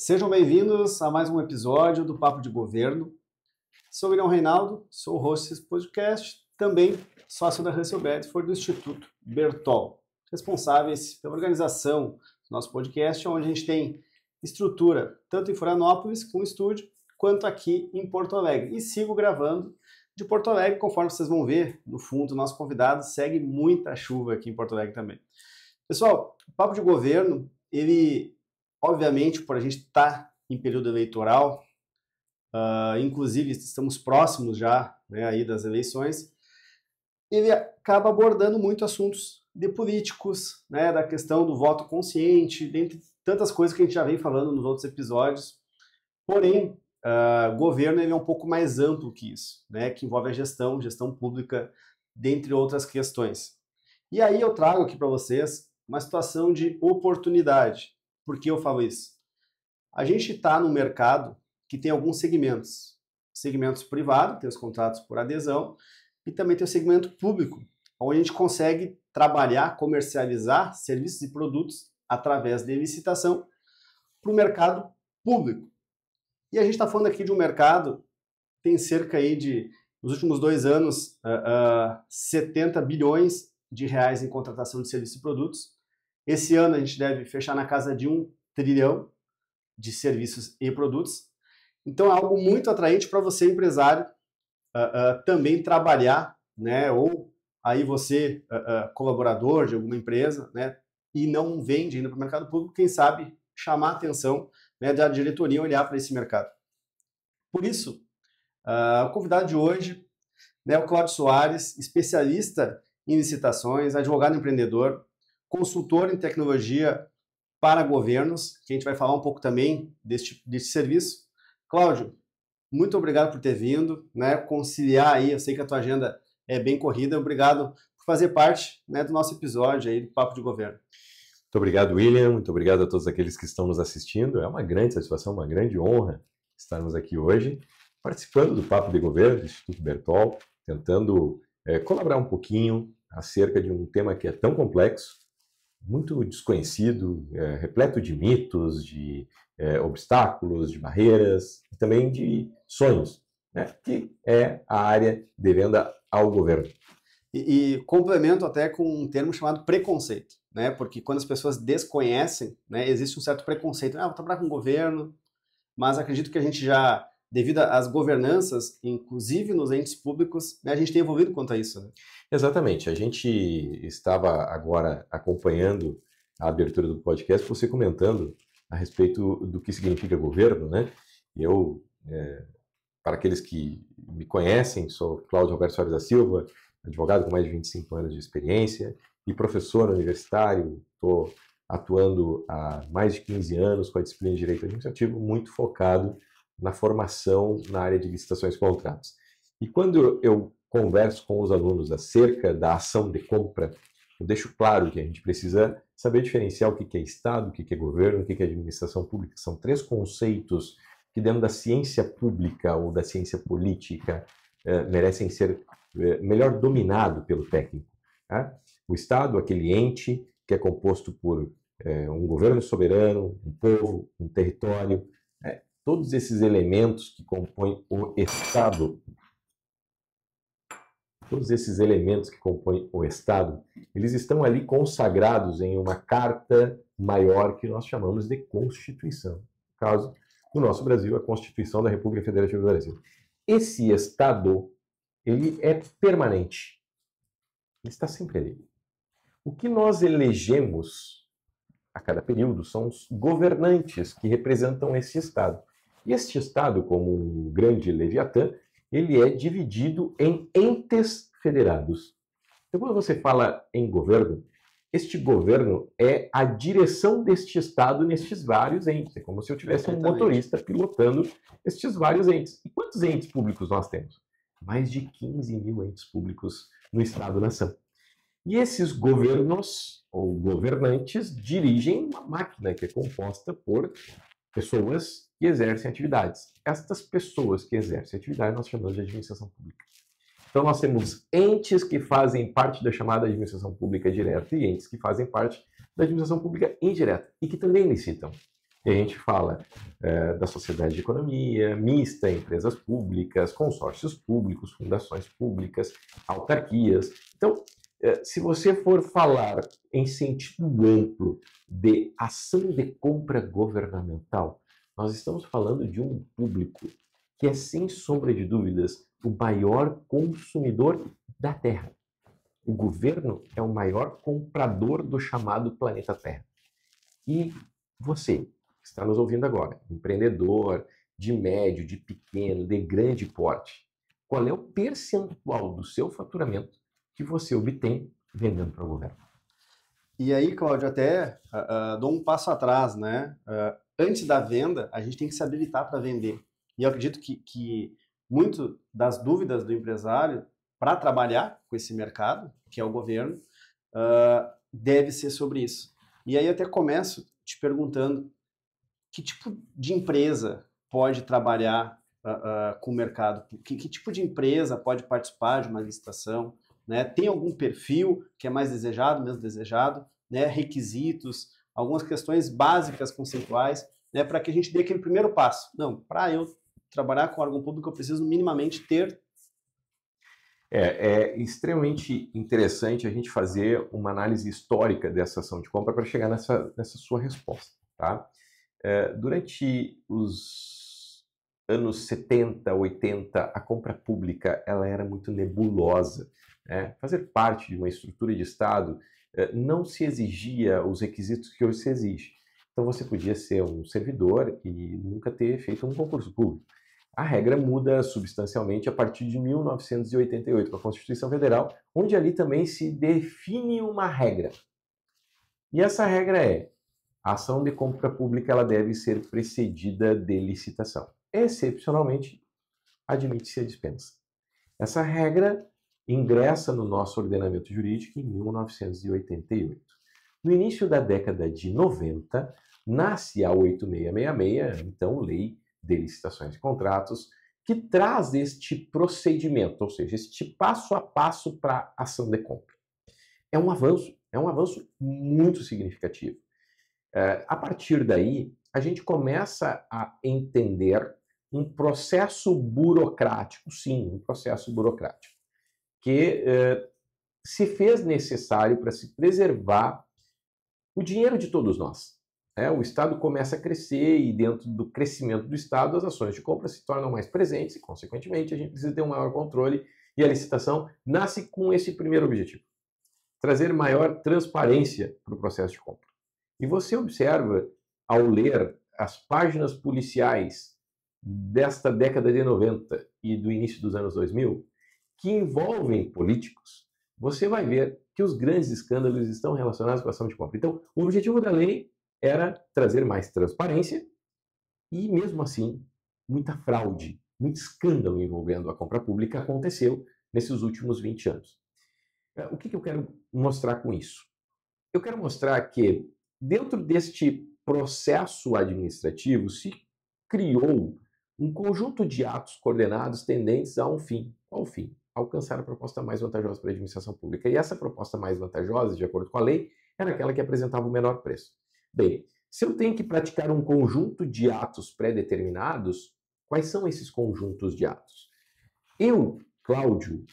Sejam bem-vindos a mais um episódio do Papo de Governo. Sou o William Reinaldo, sou o host desse podcast, também sócio da Russell Bedford do Instituto Bertol, responsáveis pela organização do nosso podcast, onde a gente tem estrutura tanto em Florianópolis, com estúdio, quanto aqui em Porto Alegre. E sigo gravando de Porto Alegre, conforme vocês vão ver no fundo, o nosso convidado segue muita chuva aqui em Porto Alegre também. Pessoal, o Papo de Governo, ele, obviamente, por a gente estar em período eleitoral, inclusive estamos próximos já, né, aí das eleições, ele acaba abordando muito assuntos de políticos, né, da questão do voto consciente, dentre tantas coisas que a gente já vem falando nos outros episódios. Porém, governo ele é um pouco mais amplo que isso, né, que envolve a gestão pública, dentre outras questões. E aí eu trago aqui para vocês uma situação de oportunidade. Por que eu falo isso? A gente está no mercado que tem alguns segmentos. Segmentos privados, tem os contratos por adesão, e também tem o segmento público, onde a gente consegue trabalhar, comercializar serviços e produtos através de licitação para o mercado público. E a gente está falando aqui de um mercado que tem cerca aí de, nos últimos 2 anos, 70 bilhões de reais em contratação de serviços e produtos. Esse ano a gente deve fechar na casa de 1 trilhão de serviços e produtos. Então é algo muito atraente para você, empresário, também trabalhar, né? Ou aí você, colaborador de alguma empresa, né? E não vende ainda para o mercado público, quem sabe chamar a atenção, né, da diretoria olhar para esse mercado. Por isso, o convidado de hoje, né, o Cláudio Soares, especialista em licitações, advogado empreendedor, consultor em tecnologia para governos, que a gente vai falar um pouco também desse serviço. Cláudio, muito obrigado por ter vindo, né, conciliar aí, eu sei que a tua agenda é bem corrida, obrigado por fazer parte, né, do nosso episódio aí do Papo de Governo. Muito obrigado, William, muito obrigado a todos aqueles que estão nos assistindo, é uma grande satisfação, uma grande honra estarmos aqui hoje, participando do Papo de Governo do Instituto Bertol, tentando colaborar um pouquinho acerca de um tema que é tão complexo, muito desconhecido, repleto de mitos, de obstáculos, de barreiras e também de sonhos, né? Que é a área de venda ao governo. E complemento até com um termo chamado preconceito, né? Porque quando as pessoas desconhecem, né, existe um certo preconceito. Vou trabalhar com o governo, mas acredito que a gente já, devido às governanças, inclusive nos entes públicos, né, a gente tem evoluído quanto a isso, né? Exatamente. A gente estava agora acompanhando a abertura do podcast, você comentando a respeito do que significa governo, né? Eu, para aqueles que me conhecem, sou Cláudio Roberto Soares da Silva, advogado com mais de 25 anos de experiência e professor universitário. Estou atuando há mais de 15 anos com a disciplina de Direito Administrativo, muito focado na formação na área de licitações e contratos. E quando eu converso com os alunos acerca da ação de compra, eu deixo claro que a gente precisa saber diferenciar o que é Estado, o que é governo, o que é administração pública. São 3 conceitos que dentro da ciência pública ou da ciência política merecem ser melhor dominado pelo técnico. Tá? O Estado, aquele ente que é composto por um governo soberano, um povo, um território, todos esses elementos que compõem o Estado, eles estão ali consagrados em uma carta maior que nós chamamos de Constituição. No caso do nosso Brasil, a Constituição da República Federativa do Brasil. Esse Estado, ele é permanente. Ele está sempre ali. O que nós elegemos a cada período são os governantes que representam esse Estado. E este Estado, como um grande leviatã, ele é dividido em entes federados. Então, quando você fala em governo, este governo é a direção deste Estado nestes vários entes. É como se eu tivesse um motorista pilotando estes vários entes. E quantos entes públicos nós temos? Mais de 15 mil entes públicos no Estado-nação. E esses governos ou governantes dirigem uma máquina que é composta por pessoas que exercem atividades. Estas pessoas que exercem atividade nós chamamos de administração pública. Então nós temos entes que fazem parte da chamada administração pública direta e entes que fazem parte da administração pública indireta e que também licitam. E a gente fala da sociedade de economia mista, empresas públicas, consórcios públicos, fundações públicas, autarquias. Então, se você for falar em sentido amplo de ação de compra governamental, nós estamos falando de um público que é, sem sombra de dúvidas, o maior consumidor da Terra. O governo é o maior comprador do chamado planeta Terra. E você, que está nos ouvindo agora, empreendedor de médio, de pequeno, de grande porte, qual é o percentual do seu faturamento que você obtém vendendo para o governo? E aí, Cláudio, até dou um passo atrás, né? Antes da venda, a gente tem que se habilitar para vender. E eu acredito que muito das dúvidas do empresário para trabalhar com esse mercado, que é o governo, deve ser sobre isso. E aí eu até começo te perguntando que tipo de empresa pode trabalhar com o mercado? Que tipo de empresa pode participar de uma licitação? Né? Tem algum perfil que é mais desejado, menos desejado? Né? Requisitos, algumas questões básicas, conceituais, né? Para que a gente dê aquele primeiro passo. Não, para eu trabalhar com órgão público, eu preciso minimamente ter... É extremamente interessante a gente fazer uma análise histórica dessa ação de compra para chegar nessa sua resposta. Tá? Durante os anos 70, 80, a compra pública ela era muito nebulosa. Né? Fazer parte de uma estrutura de Estado não se exigia os requisitos que hoje se exige. Então você podia ser um servidor e nunca ter feito um concurso público. A regra muda substancialmente a partir de 1988, com a Constituição Federal, onde ali também se define uma regra. E essa regra é: a ação de compra pública ela deve ser precedida de licitação. Excepcionalmente, admite-se a dispensa. Essa regra ingressa no nosso ordenamento jurídico em 1988. No início da década de 90, nasce a 8666, então Lei de Licitações e Contratos, que traz este procedimento, ou seja, este passo a passo para a ação de compra. É um avanço muito significativo. A partir daí, a gente começa a entender um processo burocrático, sim, um processo burocrático, que se fez necessário para se preservar o dinheiro de todos nós. O Estado começa a crescer e dentro do crescimento do Estado as ações de compra se tornam mais presentes e, consequentemente, a gente precisa ter um maior controle e a licitação nasce com esse primeiro objetivo: trazer maior transparência para o processo de compra. E você observa, ao ler as páginas policiais desta década de 90 e do início dos anos 2000, que envolvem políticos, você vai ver que os grandes escândalos estão relacionados com a ação de compra. Então, o objetivo da lei era trazer mais transparência e, mesmo assim, muita fraude, muito escândalo envolvendo a compra pública aconteceu nesses últimos 20 anos. O que eu quero mostrar com isso? Eu quero mostrar que, dentro deste processo administrativo, se criou um conjunto de atos coordenados tendentes a um fim. Qual o fim? Alcançar a proposta mais vantajosa para a administração pública. E essa proposta mais vantajosa, de acordo com a lei, era aquela que apresentava o menor preço. Bem, se eu tenho que praticar um conjunto de atos pré-determinados, quais são esses conjuntos de atos? Eu, Cláudio,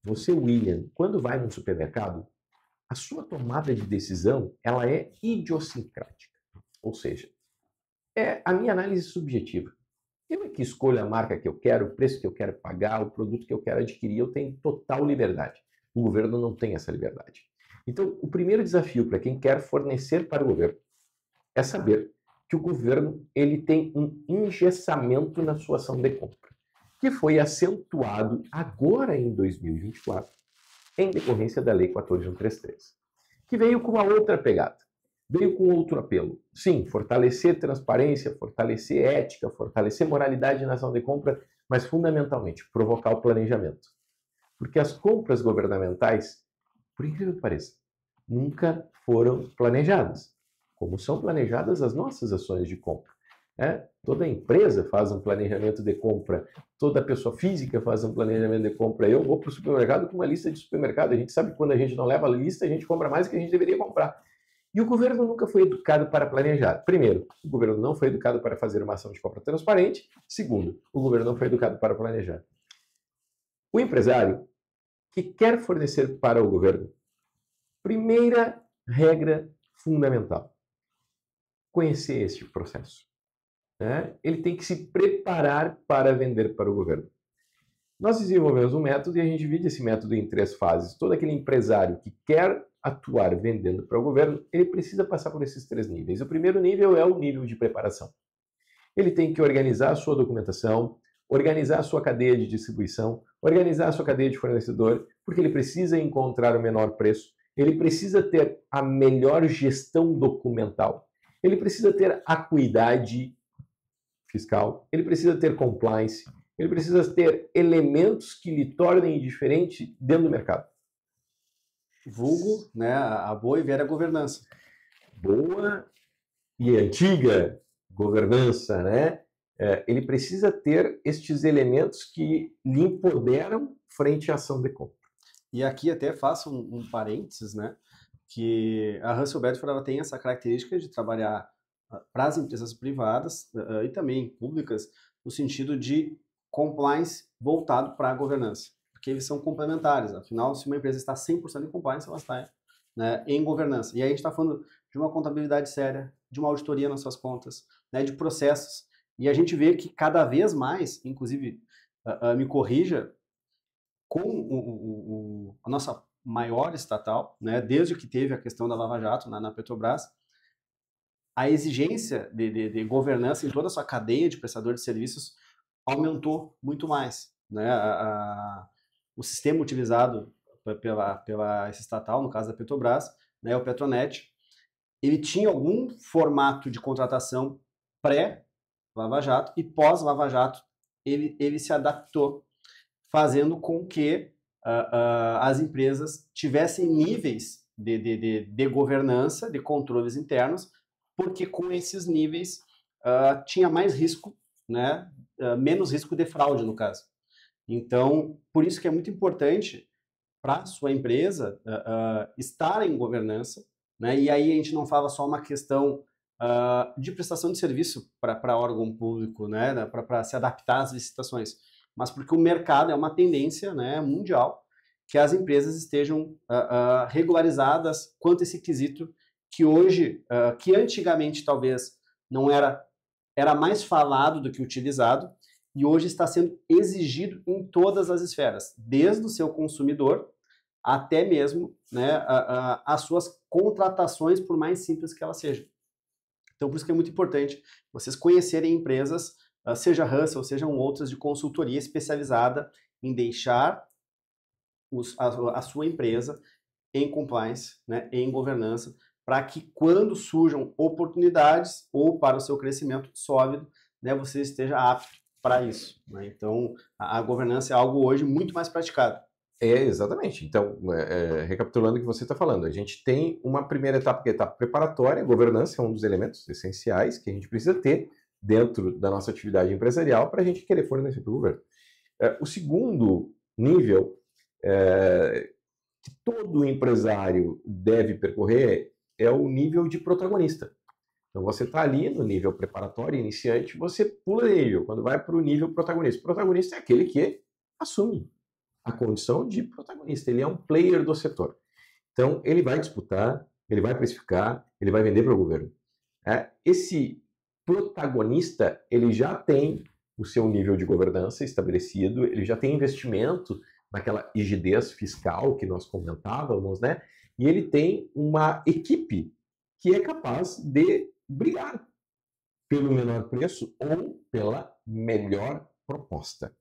você, William, quando vai num supermercado, a sua tomada de decisão ela é idiosincrática. Ou seja, é a minha análise subjetiva. Eu é que escolho a marca que eu quero, o preço que eu quero pagar, o produto que eu quero adquirir, eu tenho total liberdade. O governo não tem essa liberdade. Então, o primeiro desafio para quem quer fornecer para o governo é saber que o governo ele tem um engessamento na sua ação de compra, que foi acentuado agora em 2024, em decorrência da Lei 14.133, que veio com uma outra pegada, veio com outro apelo. Sim, fortalecer transparência, fortalecer ética, fortalecer moralidade na ação de compra, mas fundamentalmente provocar o planejamento. Porque as compras governamentais, por incrível que pareça, nunca foram planejadas, como são planejadas as nossas ações de compra. Toda empresa faz um planejamento de compra, toda pessoa física faz um planejamento de compra. Eu vou para o supermercado com uma lista de supermercado. A gente sabe que quando a gente não leva a lista, a gente compra mais do que a gente deveria comprar. E o governo nunca foi educado para planejar. Primeiro, o governo não foi educado para fazer uma ação de compra transparente. Segundo, o governo não foi educado para planejar. O empresário que quer fornecer para o governo, primeira regra fundamental, conhecer esse processo. Né? Ele tem que se preparar para vender para o governo. Nós desenvolvemos um método e a gente divide esse método em 3 fases. Todo aquele empresário que quer atuar vendendo para o governo, ele precisa passar por esses 3 níveis. O primeiro nível é o nível de preparação. Ele tem que organizar a sua documentação, organizar a sua cadeia de distribuição, organizar a sua cadeia de fornecedor, porque ele precisa encontrar o menor preço, ele precisa ter a melhor gestão documental, ele precisa ter acuidade fiscal, ele precisa ter compliance, ele precisa ter elementos que lhe tornem diferente dentro do mercado. Vulgo, né, a boa e velha governança. Boa e antiga governança, né? Ele precisa ter estes elementos que lhe empoderam frente à ação de compra. E aqui até faço um parênteses, né? Que a Russell Bedford ela tem essa característica de trabalhar para as empresas privadas e também públicas, no sentido de compliance voltado para a governança, porque eles são complementares. Afinal, se uma empresa está 100% em compliance, ela está, né, em governança. E aí a gente está falando de uma contabilidade séria, de uma auditoria nas suas contas, né, de processos. E a gente vê que cada vez mais, inclusive, me corrija, com a nossa maior estatal, né, desde que teve a questão da Lava Jato na Petrobras, a exigência de governança em toda a sua cadeia de prestador de serviços aumentou muito mais, né? O sistema utilizado pela estatal, no caso da Petrobras, né, o Petronet, ele tinha algum formato de contratação pré-Lava Jato e pós-Lava Jato ele se adaptou, fazendo com que as empresas tivessem níveis de governança, de controles internos, porque com esses níveis tinha mais risco, né, menos risco de fraude, no caso. Então, por isso que é muito importante para a sua empresa estar em governança, né? E aí a gente não fala só uma questão de prestação de serviço para órgão público, né? Para se adaptar às licitações, mas porque o mercado é uma tendência, né, mundial que as empresas estejam regularizadas quanto a esse quesito que hoje, que antigamente talvez não era mais falado do que utilizado, e hoje está sendo exigido em todas as esferas, desde o seu consumidor até mesmo, né, as suas contratações, por mais simples que elas sejam. Então, por isso que é muito importante vocês conhecerem empresas, seja Russell, sejam outras, de consultoria especializada em deixar a sua empresa em compliance, né, em governança, para que quando surjam oportunidades ou para o seu crescimento sólido, né, você esteja apto para isso. Né? Então, a governança é algo hoje muito mais praticado. Exatamente. Então, recapitulando o que você está falando, a gente tem uma primeira etapa, que é a etapa preparatória. A governança é um dos elementos essenciais que a gente precisa ter dentro da nossa atividade empresarial para a gente querer fornecer para o governo. O segundo nível que todo empresário deve percorrer é o nível de protagonista. Então, você está ali no nível preparatório, iniciante, você pula de nível, quando vai para o nível protagonista. O protagonista é aquele que assume a condição de protagonista, ele é um player do setor. Então, ele vai disputar, ele vai precificar, ele vai vender para o governo. Esse protagonista, ele já tem o seu nível de governança estabelecido, ele já tem investimento naquela rigidez fiscal que nós comentávamos, né? E ele tem uma equipe que é capaz de brigar pelo menor preço ou pela melhor proposta,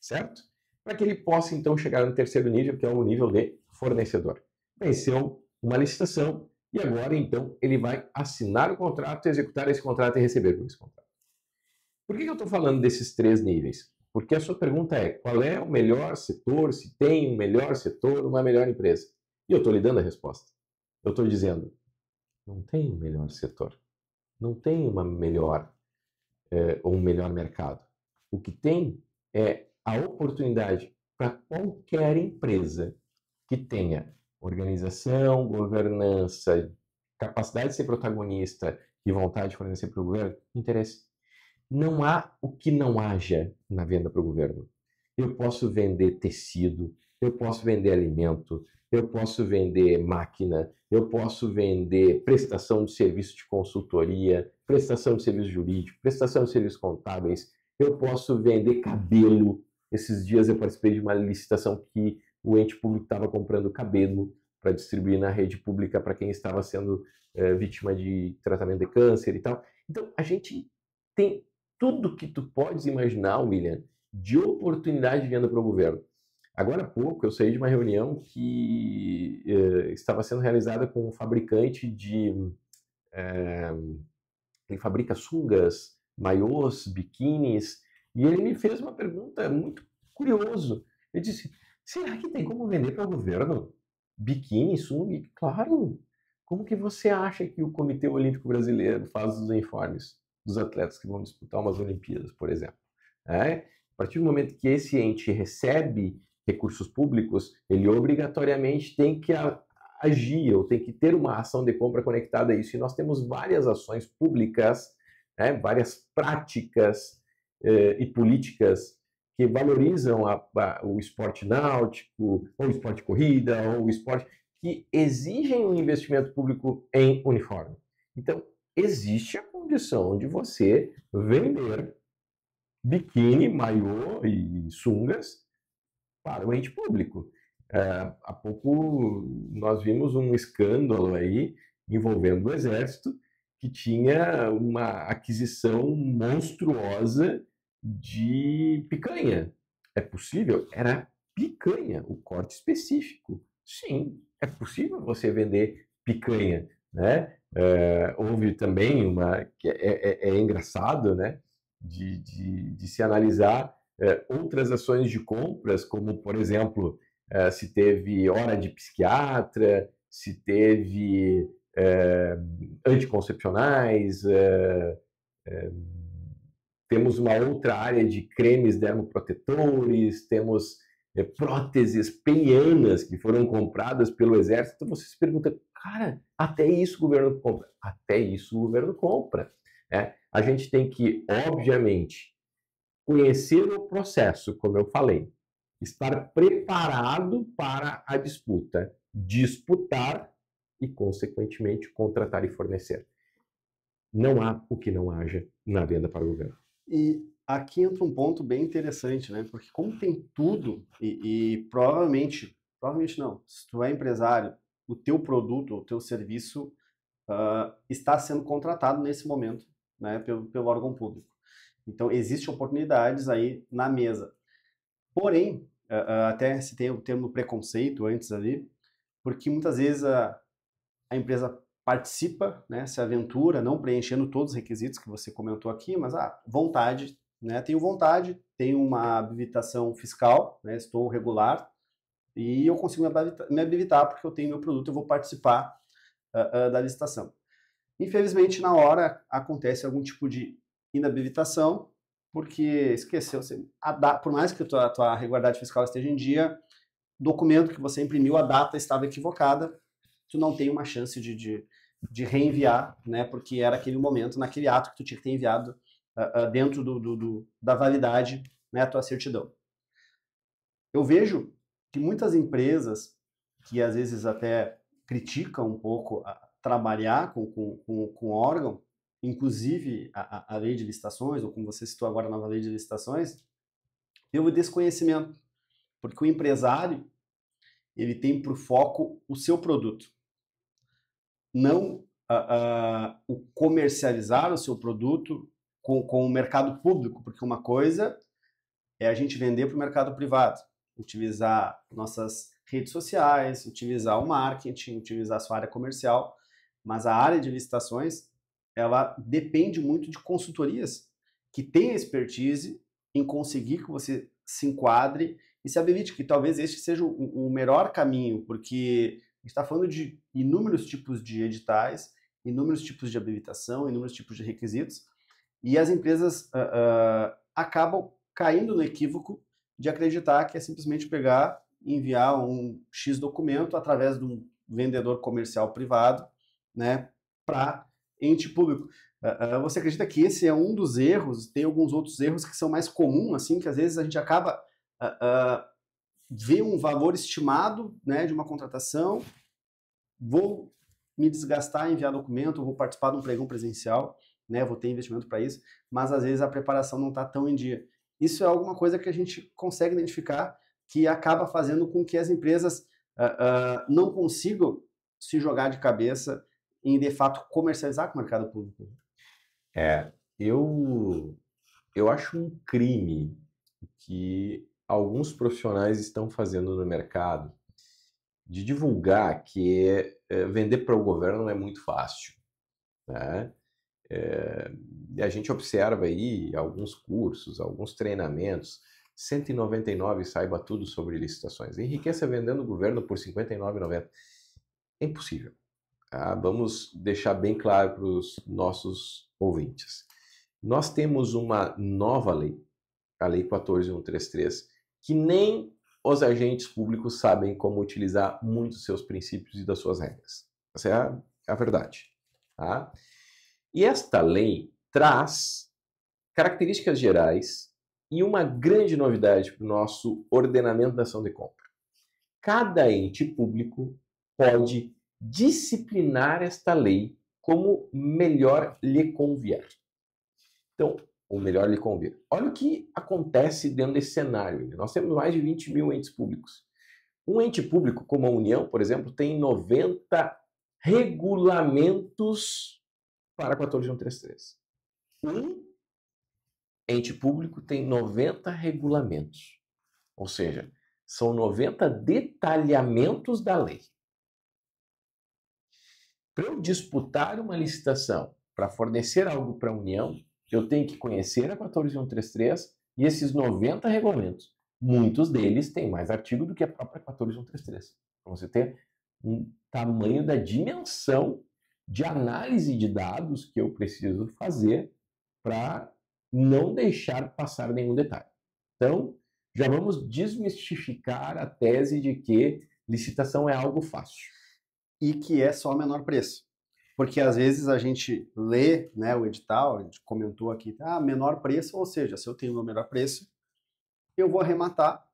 certo? Para que ele possa, então, chegar no terceiro nível, que é o nível de fornecedor. Venceu uma licitação e agora, então, ele vai assinar o contrato, executar esse contrato e receber por esse contrato. Por que eu estou falando desses 3 níveis? Porque a sua pergunta é, qual é o melhor setor, se tem um melhor setor, uma melhor empresa? E eu estou lhe dando a resposta. Eu estou dizendo, não tem um melhor setor, não tem uma melhor ou um melhor mercado. O que tem é a oportunidade para qualquer empresa que tenha organização, governança capacidade de ser protagonista e vontade de fornecer para o governo, interesse. Não há o que não haja na venda para o governo. Eu posso vender tecido, eu posso vender alimento, eu posso vender máquina, eu posso vender prestação de serviço de consultoria, prestação de serviço jurídico, prestação de serviços contábeis, eu posso vender cabelo. Esses dias eu participei de uma licitação que o ente público estava comprando cabelo para distribuir na rede pública para quem estava sendo vítima de tratamento de câncer e tal. Então, a gente tem tudo que tu podes imaginar, William, de oportunidade de venda para o governo. Agora há pouco eu saí de uma reunião que estava sendo realizada com um fabricante de... ele fabrica sungas, maiôs, biquínis, e ele me fez uma pergunta muito curiosa. Ele disse, será que tem como vender para o governo? Biquíni, sunga? Claro! Como que você acha que o Comitê Olímpico Brasileiro faz os uniformes dos atletas que vão disputar umas Olimpíadas, por exemplo? A partir do momento que esse ente recebe recursos públicos, ele obrigatoriamente tem que agir, ou tem que ter uma ação de compra conectada a isso. E nós temos várias ações públicas, várias práticas e políticas que valorizam o esporte náutico, ou o esporte de corrida, ou o esporte que exigem um investimento público em uniforme. Então, existe a condição de você vender biquíni, maiô e sungas para o ente público. Há pouco nós vimos um escândalo aí envolvendo o Exército, que tinha uma aquisição monstruosa de picanha. É possível? Era picanha, o corte específico. Sim, é possível você vender picanha, né? Houve também uma... que é engraçado, né? De se analisar outras ações de compras, como, por exemplo, se teve hora de psiquiatra, se teve anticoncepcionais, temos uma outra área de cremes dermoprotetores, temos próteses penianas que foram compradas pelo Exército. Então você se pergunta, cara, até isso o governo compra? Até isso o governo compra. A gente tem que, obviamente, conhecer o processo, como eu falei, estar preparado para a disputa, disputar e, consequentemente, contratar e fornecer. Não há o que não haja na venda para o governo. E aqui entra um ponto bem interessante, né? Porque como tem tudo, e provavelmente não, se tu é empresário, o teu produto, o teu serviço está sendo contratado nesse momento, né, pelo órgão público. Então, existem oportunidades aí na mesa. Porém, até se tem o termo preconceito antes ali, porque muitas vezes a empresa participa, né, se aventura, não preenchendo todos os requisitos que você comentou aqui, mas vontade, né, tenho vontade, tenho uma habilitação fiscal, né, estou regular, e eu consigo me habilitar porque eu tenho meu produto, eu vou participar da licitação. Infelizmente, na hora, acontece algum tipo de inabilitação, porque esqueceu, por mais que a tua regularidade fiscal esteja em dia, documento que você imprimiu, a data estava equivocada, tu não tem uma chance de reenviar, né, porque era aquele momento, naquele ato que tu tinha que ter enviado dentro da validade, né, a tua certidão. Eu vejo que muitas empresas, que às vezes até criticam um pouco trabalhar com órgão, inclusive a lei de licitações, ou como você citou agora a nova lei de licitações, pelo desconhecimento. Porque o empresário, ele tem por foco o seu produto, não o comercializar o seu produto com o mercado público, porque uma coisa é a gente vender para o mercado privado, utilizar nossas redes sociais, utilizar o marketing, utilizar a sua área comercial, mas a área de licitações, ela depende muito de consultorias que têm expertise em conseguir que você se enquadre e se habilite, que talvez este seja o melhor caminho, porque a gente está falando de inúmeros tipos de editais, inúmeros tipos de habilitação, inúmeros tipos de requisitos, e as empresas acabam caindo no equívoco de acreditar que é simplesmente pegar e enviar um X documento através de um vendedor comercial privado, né, para ente público. Você acredita que esse é um dos erros? Tem alguns outros erros que são mais comuns, assim, que às vezes a gente acaba vê um valor estimado, né, de uma contratação, vou me desgastar em enviar documento, vou participar de um pregão presencial, né, vou ter investimento para isso, mas às vezes a preparação não está tão em dia. Isso é alguma coisa que a gente consegue identificar que acaba fazendo com que as empresas não consigam se jogar de cabeça em, de fato, comercializar com o mercado público. Eu acho um crime que alguns profissionais estão fazendo no mercado de divulgar que vender para o governo é muito fácil, né? E a gente observa aí alguns cursos, alguns treinamentos, 199 saiba tudo sobre licitações. Enriqueça vendendo o governo por R$ 59,90. É impossível. Tá? Vamos deixar bem claro para os nossos ouvintes. Nós temos uma nova lei, a Lei 14.133, que nem os agentes públicos sabem como utilizar muito dos seus princípios e das suas regras. Essa é a verdade. Tá? E esta lei traz características gerais e uma grande novidade para o nosso ordenamento da ação de compra. Cada ente público pode disciplinar esta lei como melhor lhe convier. Então, o melhor lhe convier. Olha o que acontece dentro desse cenário. Nós temos mais de 20 mil entes públicos. Um ente público como a União, por exemplo, tem 90 regulamentos para 14.133. Um ente público tem 90 regulamentos. Ou seja, são 90 detalhamentos da lei. Para eu disputar uma licitação para fornecer algo para a União, eu tenho que conhecer a 14.133 e esses 90 regulamentos. Muitos deles têm mais artigo do que a própria 14.133. Para você ter um tamanho da dimensão de análise de dados que eu preciso fazer para não deixar passar nenhum detalhe. Então, já vamos desmistificar a tese de que licitação é algo fácil. E que é só o menor preço. Porque às vezes a gente lê, né, o edital, a gente comentou aqui, menor preço, ou seja, se eu tenho o meu melhor preço, eu vou arrematar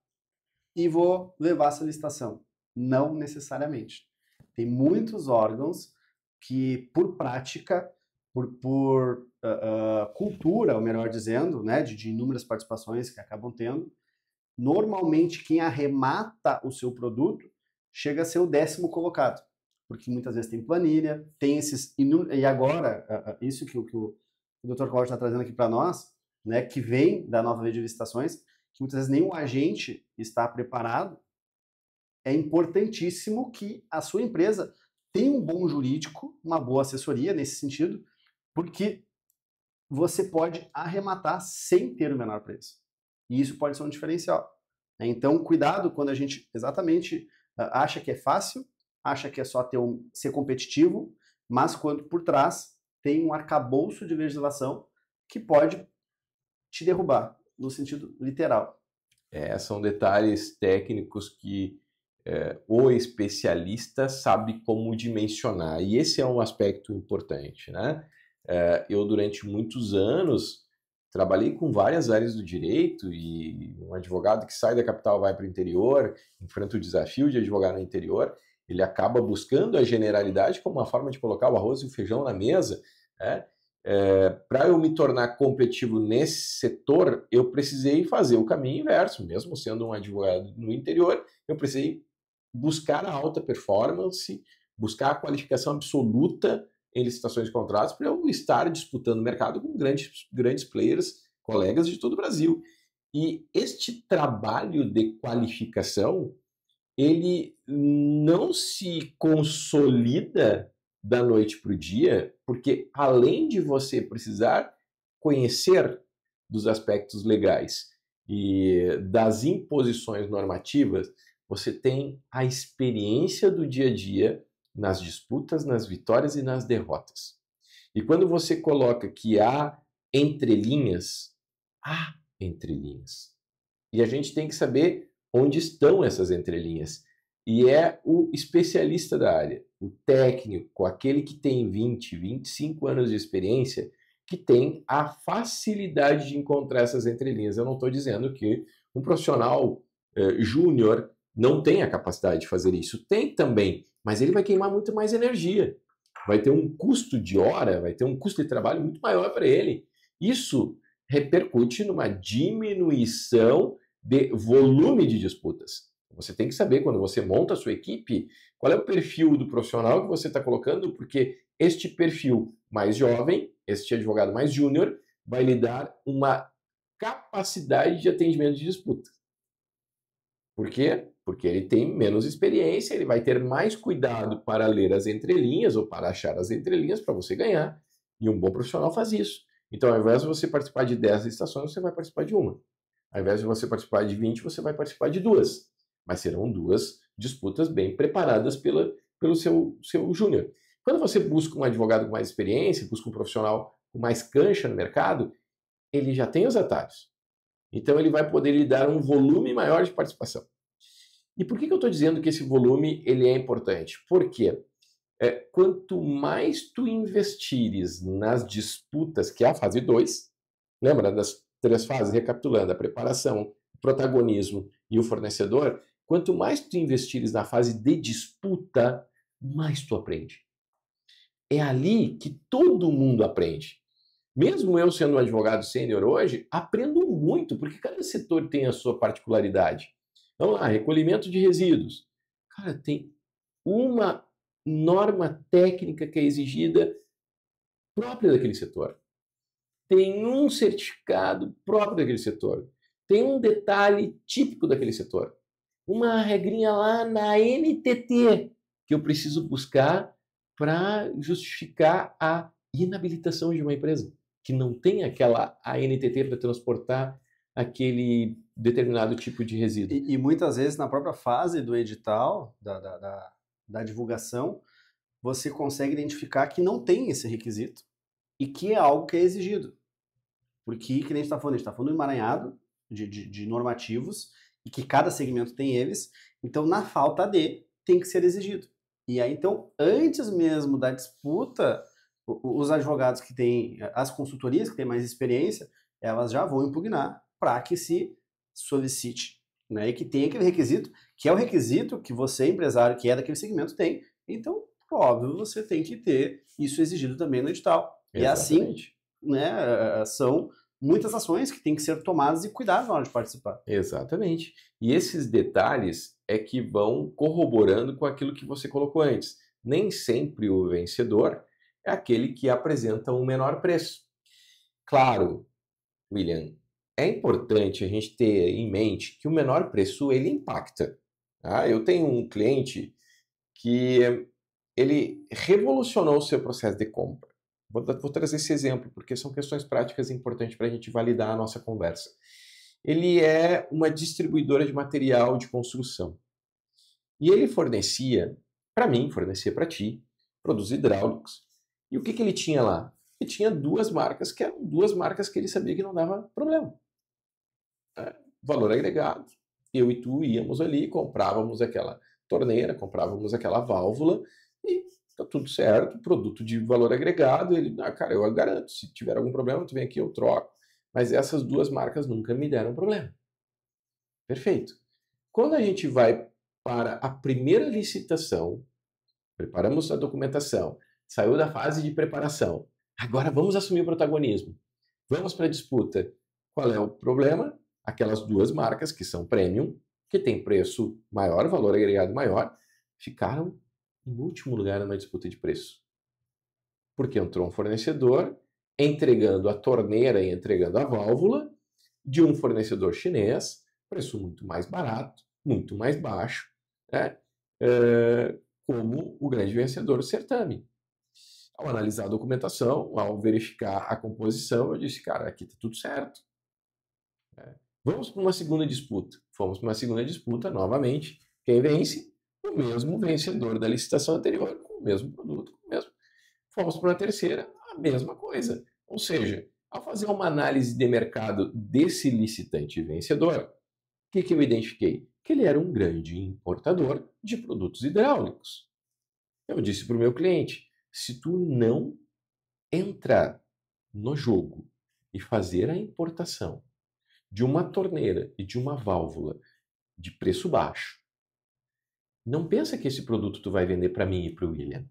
e vou levar essa licitação. Não necessariamente. Tem muitos órgãos que, por prática, por cultura, ou melhor dizendo, né, de inúmeras participações que acabam tendo, normalmente quem arremata o seu produto chega a ser o 10º colocado. Porque muitas vezes tem planilha, tem esses... E agora, isso que o Dr. Cláudio está trazendo aqui para nós, né, que vem da nova lei de licitações, que muitas vezes nenhum agente está preparado, é importantíssimo que a sua empresa tenha um bom jurídico, uma boa assessoria nesse sentido, porque você pode arrematar sem ter o menor preço. E isso pode ser um diferencial. Então, cuidado quando a gente exatamente acha que é fácil, acha que é só ser competitivo, mas quando por trás tem um arcabouço de legislação que pode te derrubar, no sentido literal. São detalhes técnicos que o especialista sabe como dimensionar, e esse é um aspecto importante, né? Eu, durante muitos anos, trabalhei com várias áreas do direito, e um advogado que sai da capital, vai para o interior, enfrenta o desafio de advogar no interior, ele acaba buscando a generalidade como uma forma de colocar o arroz e o feijão na mesa, né? Para eu me tornar competitivo nesse setor, eu precisei fazer o caminho inverso. Mesmo sendo um advogado no interior, eu precisei buscar a alta performance, buscar a qualificação absoluta em licitações de contratos para eu estar disputando o mercado com grandes players, colegas de todo o Brasil. E este trabalho de qualificação, ele não se consolida da noite para o dia, porque além de você precisar conhecer dos aspectos legais e das imposições normativas, você tem a experiência do dia a dia nas disputas, nas vitórias e nas derrotas. E quando você coloca que há entrelinhas, há entrelinhas. E a gente tem que saber onde estão essas entrelinhas. e é o especialista da área, o técnico, aquele que tem 20, 25 anos de experiência, que tem a facilidade de encontrar essas entrelinhas. Eu não estou dizendo que um profissional júnior não tem a capacidade de fazer isso. Tem também, mas ele vai queimar muito mais energia. Vai ter um custo de hora, vai ter um custo de trabalho muito maior para ele. Isso repercute numa diminuição de volume de disputas. Você tem que saber, quando você monta a sua equipe, qual é o perfil do profissional que você está colocando, porque este perfil mais jovem, este advogado mais júnior, vai lhe dar uma capacidade de atendimento de disputa. Por quê? Porque ele tem menos experiência, ele vai ter mais cuidado para ler as entrelinhas ou para achar as entrelinhas para você ganhar. E um bom profissional faz isso. Então, ao invés de você participar de 10 licitações, você vai participar de uma. Ao invés de você participar de 20, você vai participar de 2. Mas serão 2 disputas bem preparadas pelo seu júnior. Quando você busca um advogado com mais experiência, busca um profissional com mais cancha no mercado, ele já tem os atalhos. Então, ele vai poder lhe dar um volume maior de participação. E por que eu estou dizendo que esse volume ele é importante? Porque quanto mais tu investires nas disputas, que é a fase 2, lembra das 3 fases, recapitulando, a preparação, o protagonismo e o fornecedor, quanto mais tu investires na fase de disputa, mais tu aprende. É ali que todo mundo aprende. Mesmo eu sendo um advogado sênior hoje, aprendo muito, porque cada setor tem a sua particularidade. Vamos lá, recolhimento de resíduos. Cara, tem uma norma técnica que é exigida própria daquele setor. Tem um certificado próprio daquele setor. Tem um detalhe típico daquele setor. Uma regrinha lá na NTT que eu preciso buscar para justificar a inabilitação de uma empresa, que não tem aquela ANTT para transportar aquele determinado tipo de resíduo. E muitas vezes na própria fase do edital, da divulgação, você consegue identificar que não tem esse requisito e que é algo que é exigido. Porque, que nem a gente está falando do emaranhado de normativos e que cada segmento tem eles, então na falta de tem que ser exigido. E aí, então, antes mesmo da disputa, os advogados que têm, as consultorias que têm mais experiência, elas já vão impugnar para que se solicite, né? E que tenha aquele requisito, que é o requisito que você, empresário, que é daquele segmento, tem. Então, óbvio, você tem que ter isso exigido também no edital. Exatamente. E assim, né, são muitas ações que têm que ser tomadas e cuidadas na hora de participar. Exatamente. E esses detalhes é que vão corroborando com aquilo que você colocou antes. Nem sempre o vencedor é aquele que apresenta um menor preço. Claro, William, é importante a gente ter em mente que o menor preço ele impacta. Tá? Eu tenho um cliente que ele revolucionou o seu processo de compra. Vou trazer esse exemplo, porque são questões práticas importantes para a gente validar a nossa conversa. Ele é uma distribuidora de material de construção. E ele fornecia, para mim, fornecia para ti, produtos hidráulicos. E o que ele tinha lá? Ele tinha 2 marcas, que eram 2 marcas que ele sabia que não dava problema. Valor agregado. Eu e tu íamos ali, comprávamos aquela torneira, comprávamos aquela válvula e tá tudo certo, produto de valor agregado. Ele, cara, eu garanto, se tiver algum problema, tu vem aqui, eu troco. Mas essas 2 marcas nunca me deram problema. Perfeito. Quando a gente vai para a primeira licitação, preparamos a documentação, saiu da fase de preparação, agora vamos assumir o protagonismo. Vamos para a disputa. Qual é o problema? Aquelas 2 marcas que são premium, que tem preço maior, valor agregado maior, ficaram em último lugar na disputa de preço. Porque entrou um fornecedor entregando a torneira e entregando a válvula de um fornecedor chinês, preço muito mais barato, muito mais baixo, né? Como o grande vencedor do certame. Ao analisar a documentação, ao verificar a composição, eu disse, cara, aqui está tudo certo. Vamos para uma segunda disputa. Fomos para uma segunda disputa, novamente. Quem vence? O mesmo vencedor da licitação anterior, com o mesmo produto, com o mesmo. Fomos para uma terceira, a mesma coisa. Ou seja, ao fazer uma análise de mercado desse licitante vencedor, o que eu identifiquei? que ele era um grande importador de produtos hidráulicos. Eu disse para o meu cliente, se tu não entrar no jogo e fazer a importação de uma torneira e de uma válvula de preço baixo, não pensa que esse produto tu vai vender para mim e para o William.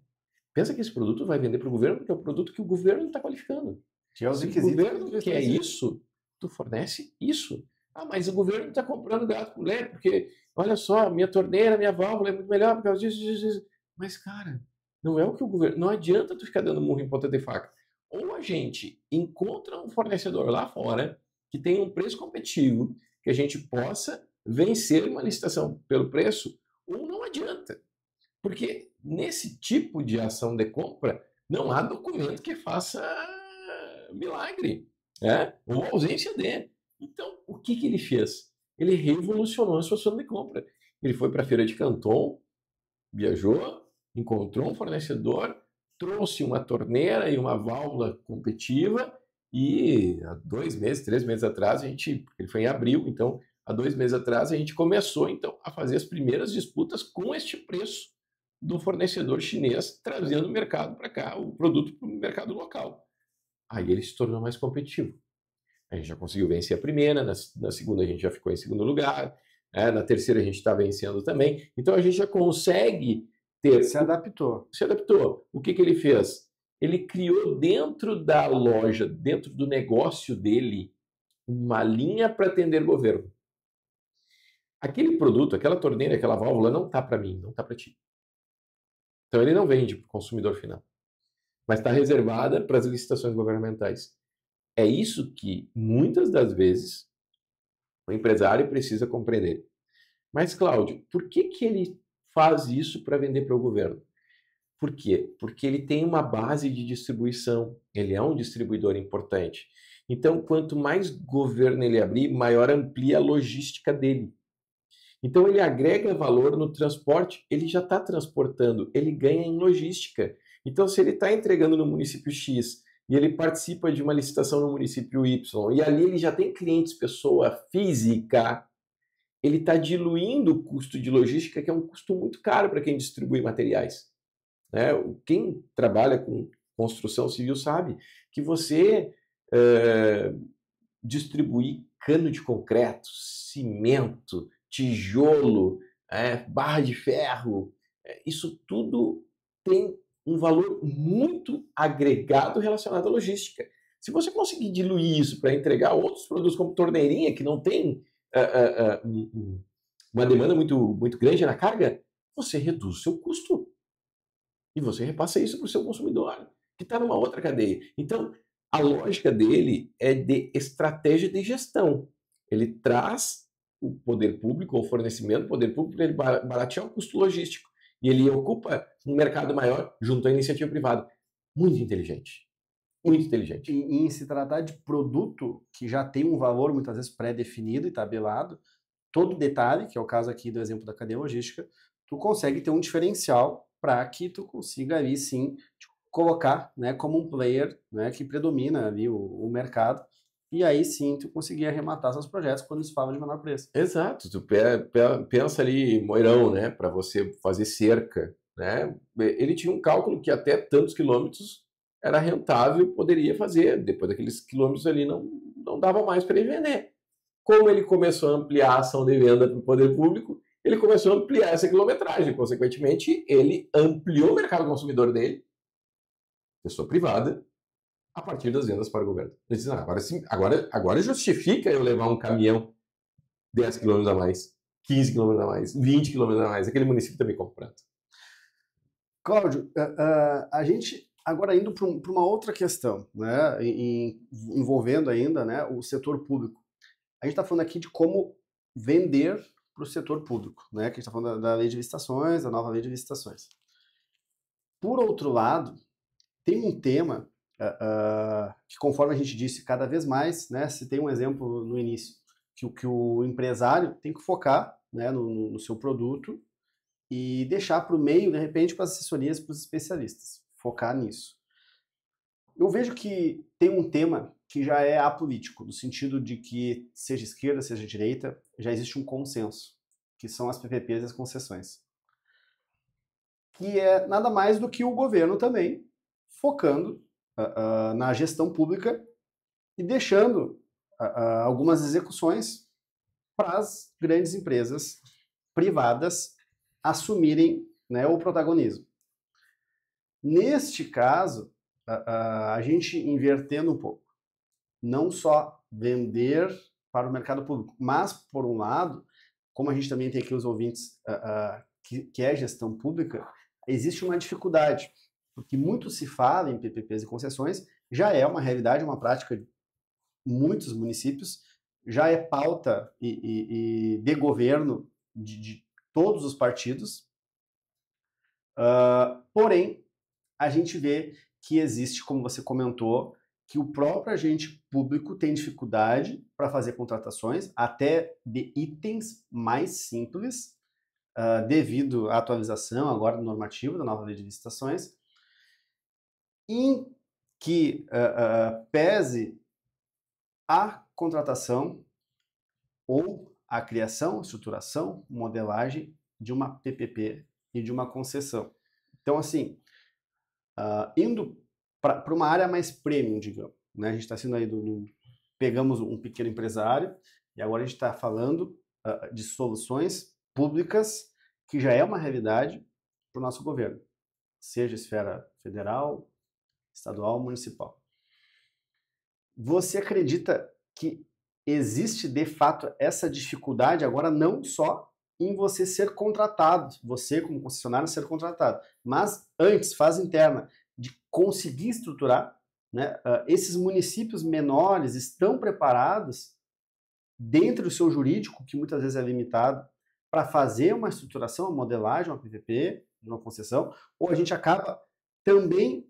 Pensa que esse produto vai vender para o governo, porque é o produto que o governo está qualificando. Que é os Se o requisitos governo quer isso, tu fornece isso. Ah, mas o governo está comprando gato por lebre, porque, olha só, minha torneira, minha válvula é muito melhor por causa disso, disso, disso. Mas, cara, não é o que o governo... Não adianta tu ficar dando murro em ponta de faca. Ou a gente encontra um fornecedor lá fora que tem um preço competitivo, que a gente possa vencer uma licitação pelo preço, ou não adianta. Porque nesse tipo de ação de compra, não há documento que faça milagre, né? Ou ausência de. Então, o que ele fez? Ele revolucionou a situação de compra. Ele foi para a feira de Canton, viajou, encontrou um fornecedor, trouxe uma torneira e uma válvula competitiva e há 2 meses, 3 meses atrás, ele foi em abril, então há 2 meses atrás a gente começou então a fazer as primeiras disputas com este preço do fornecedor chinês, trazendo o mercado para cá, o produto para o mercado local. Aí ele se tornou mais competitivo. A gente já conseguiu vencer a primeira, na segunda a gente já ficou em segundo lugar, na terceira a gente está vencendo também. Então a gente já consegue ter... Se adaptou. Se adaptou. O que ele fez? Ele criou dentro da loja, dentro do negócio dele, uma linha para atender o governo. Aquele produto, aquela torneira, aquela válvula não está para mim, não está para ti. Então ele não vende para o consumidor final, mas está reservada para as licitações governamentais. É isso que, muitas das vezes, o empresário precisa compreender. Mas, Cláudio, por que ele faz isso para vender para o governo? Por quê? Porque ele tem uma base de distribuição, ele é um distribuidor importante. Então, quanto mais governo ele abrir, maior amplia a logística dele. Então, ele agrega valor no transporte, ele já está transportando, ele ganha em logística. Então, se ele está entregando no município X e ele participa de uma licitação no município Y, e ali ele já tem clientes, pessoa física, ele está diluindo o custo de logística, que é um custo muito caro para quem distribui materiais. Né? Quem trabalha com construção civil sabe que você distribuir cano de concreto, cimento, tijolo, barra de ferro, isso tudo tem um valor muito agregado relacionado à logística. Se você conseguir diluir isso para entregar outros produtos como torneirinha, que não tem uma demanda muito grande na carga, você reduz o seu custo. E você repassa isso para o seu consumidor, que está numa outra cadeia. Então, a lógica dele é de estratégia de gestão. Ele traz o poder público, o fornecimento do poder público, para ele baratear o custo logístico. E ele ocupa um mercado maior junto à iniciativa privada. Muito inteligente. Muito inteligente. Em se tratar de produto que já tem um valor, muitas vezes, pré-definido e tabelado, todo detalhe, que é o caso aqui do exemplo da cadeia logística, tu consegue ter um diferencial para que tu consiga ali sim colocar, né, como um player, né, que predomina ali o mercado, e aí sim tu conseguir arrematar seus projetos quando se fala de menor preço. Exato, tu pensa ali Moirão, né, para você fazer cerca, né? Ele tinha um cálculo que até tantos quilômetros era rentável, poderia fazer, depois daqueles quilômetros ali não dava mais para ele vender. Como ele começou a ampliar a ação de venda para o poder público, ele começou a ampliar essa quilometragem. Consequentemente, ele ampliou o mercado consumidor dele, pessoa privada, a partir das vendas para o governo. Ele disse, agora justifica eu levar um caminhão 10 quilômetros a mais, 15 quilômetros a mais, 20 quilômetros a mais. Aquele município também comprando. Cláudio, a gente agora indo para uma outra questão, né, envolvendo ainda, né, o setor público. A gente está falando aqui de como vender para o setor público, né? Que a gente está falando da lei de licitações, da nova lei de licitações. Por outro lado, tem um tema que, conforme a gente disse, cada vez mais, né? Se tem um exemplo no início, que o empresário tem que focar, né, no seu produto e deixar para o meio, de repente, para as assessorias, para os especialistas. Focar nisso. Eu vejo que tem um tema que já é apolítico, no sentido de que, seja esquerda, seja direita, já existe um consenso que são as PPPs e as concessões, que é nada mais do que o governo também focando na gestão pública e deixando algumas execuções para as grandes empresas privadas assumirem, né, o protagonismo. Neste caso, a gente invertendo um pouco, não só vender para o mercado público, mas, por um lado, como a gente também tem aqui os ouvintes que é gestão pública, existe uma dificuldade, porque muito se fala em PPPs e concessões, já é uma realidade, uma prática de muitos municípios, já é pauta de governo de todos os partidos, porém, a gente vê que existe, como você comentou, que o próprio agente público tem dificuldade para fazer contratações, até de itens mais simples, devido à atualização agora do normativo, da nova lei de licitações, em que pese a contratação ou a criação, estruturação, modelagem de uma PPP e de uma concessão. Então, assim, indo para uma área mais premium, digamos, né? A gente está sendo aí pegamos um pequeno empresário e agora a gente está falando de soluções públicas que já é uma realidade para o nosso governo, seja esfera federal, estadual, municipal. Você acredita que existe de fato essa dificuldade agora não só em você ser contratado, você como concessionário ser contratado, mas antes, fase interna, de conseguir estruturar, né? Esses municípios menores estão preparados, dentro do seu jurídico, que muitas vezes é limitado, para fazer uma estruturação, uma modelagem, uma PPP, uma concessão, ou a gente acaba também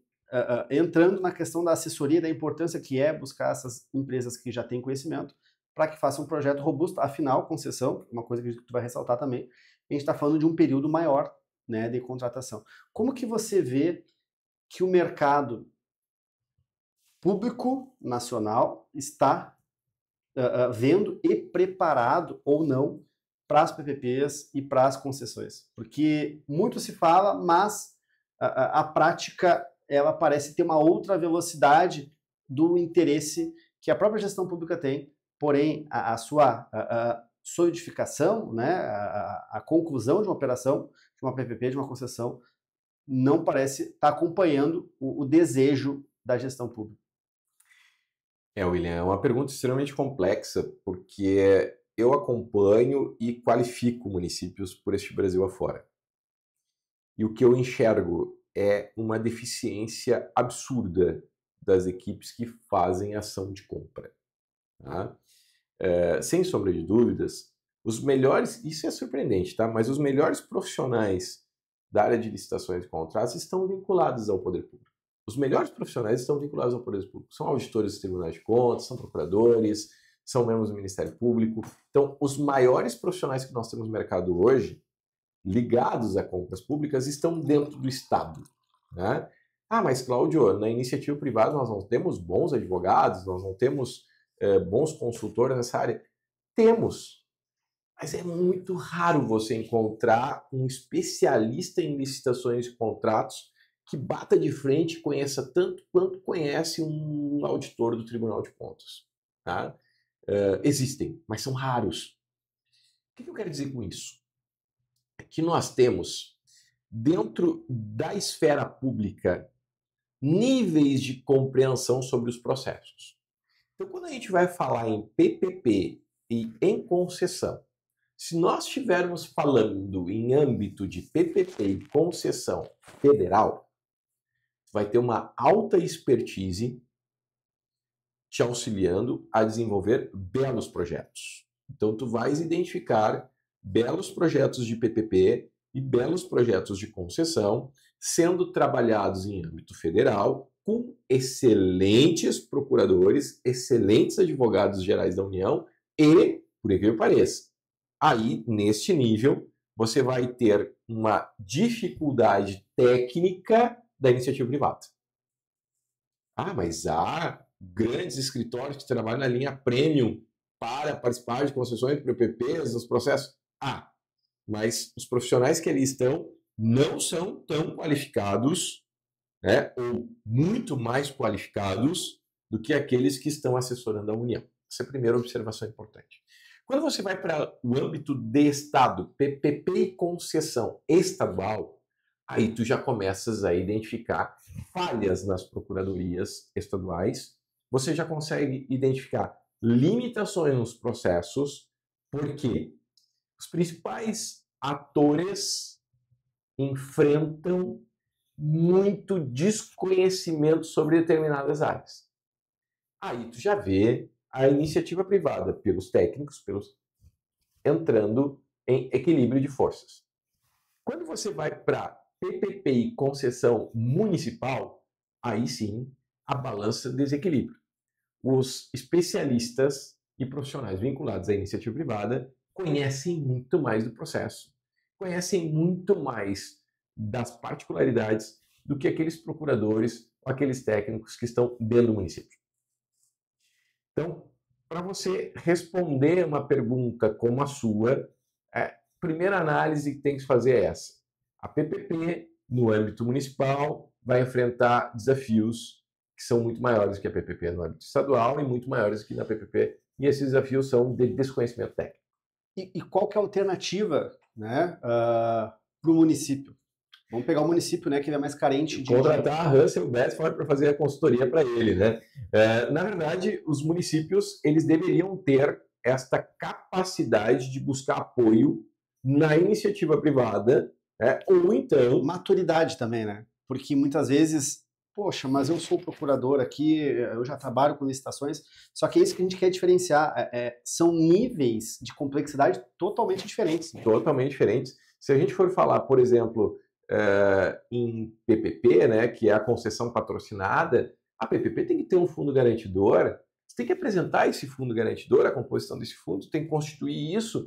entrando na questão da assessoria, da importância que é buscar essas empresas que já têm conhecimento, para que façam um projeto robusto. Afinal, concessão, uma coisa que tu vai ressaltar também, a gente está falando de um período maior, né, de contratação. Como que você vê que o mercado público nacional está vendo e preparado ou não para as PPPs e para as concessões? Porque muito se fala, mas a prática ela parece ter uma outra velocidade do interesse que a própria gestão pública tem, porém a sua solidificação, né, a conclusão de uma operação, de uma PPP, de uma concessão, não parece estar acompanhando o desejo da gestão pública. William, é uma pergunta extremamente complexa, porque eu acompanho e qualifico municípios por este Brasil afora. E o que eu enxergo é uma deficiência absurda das equipes que fazem ação de compra. Tá? Sem sombra de dúvidas, os melhores, isso é surpreendente, tá? Mas os melhores profissionais da área de licitações e contratos estão vinculados ao poder público. Os melhores profissionais estão vinculados ao poder público. São auditores dos tribunais de contas, são procuradores, são membros do Ministério Público. Então, os maiores profissionais que nós temos no mercado hoje, ligados a compras públicas, estão dentro do Estado. Né? Mas, Cláudio, na iniciativa privada nós não temos bons advogados, nós não temos bons consultores nessa área. Temos. Mas é muito raro você encontrar um especialista em licitações e contratos que bata de frente e conheça tanto quanto conhece um auditor do Tribunal de Contas. Tá? Existem, mas são raros. O que eu quero dizer com isso? É que nós temos, dentro da esfera pública, níveis de compreensão sobre os processos. Então, quando a gente vai falar em PPP e em concessão, se nós estivermos falando em âmbito de PPP e concessão federal, vai ter uma alta expertise te auxiliando a desenvolver belos projetos. Então, tu vais identificar belos projetos de PPP e belos projetos de concessão sendo trabalhados em âmbito federal com excelentes procuradores, excelentes advogados gerais da União e, por incrível que pareça, aí, neste nível, você vai ter uma dificuldade técnica da iniciativa privada. Mas há grandes escritórios que trabalham na linha premium para participar de concessões, PPPs, nos processos? mas os profissionais que ali estão não são tão qualificados, né, ou muito mais qualificados do que aqueles que estão assessorando a União. Essa é a primeira observação importante. Quando você vai para o âmbito de Estado, PPP e concessão estadual, aí tu já começas a identificar falhas nas procuradorias estaduais, você já consegue identificar limitações nos processos, porque os principais atores enfrentam muito desconhecimento sobre determinadas áreas. Aí tu já vê a iniciativa privada pelos técnicos, entrando em equilíbrio de forças. Quando você vai para PPP e concessão municipal, aí sim a balança desequilibra. Os especialistas e profissionais vinculados à iniciativa privada conhecem muito mais do processo, conhecem muito mais das particularidades do que aqueles procuradores ou aqueles técnicos que estão dentro do município. Então, para você responder uma pergunta como a sua, a primeira análise que tem que se fazer é essa. A PPP, no âmbito municipal, vai enfrentar desafios que são muito maiores que a PPP no âmbito estadual e muito maiores que na PPP, e esses desafios são de desconhecimento técnico. E qual que é a alternativa, né, para o município? Vamos pegar o município, né, que ele é mais carente de... Contratar a Russell Bedford para fazer a consultoria para ele, né? Na verdade, os municípios, eles deveriam ter esta capacidade de buscar apoio na iniciativa privada, ou então... Maturidade também, né? Porque muitas vezes, poxa, mas eu sou procurador aqui, eu já trabalho com licitações, só que é isso que a gente quer diferenciar, são níveis de complexidade totalmente diferentes. Né? Totalmente diferentes. Se a gente for falar, por exemplo, em PPP, né, que é a concessão patrocinada, a PPP tem que ter um fundo garantidor, você tem que apresentar esse fundo garantidor, a composição desse fundo, tem que constituir isso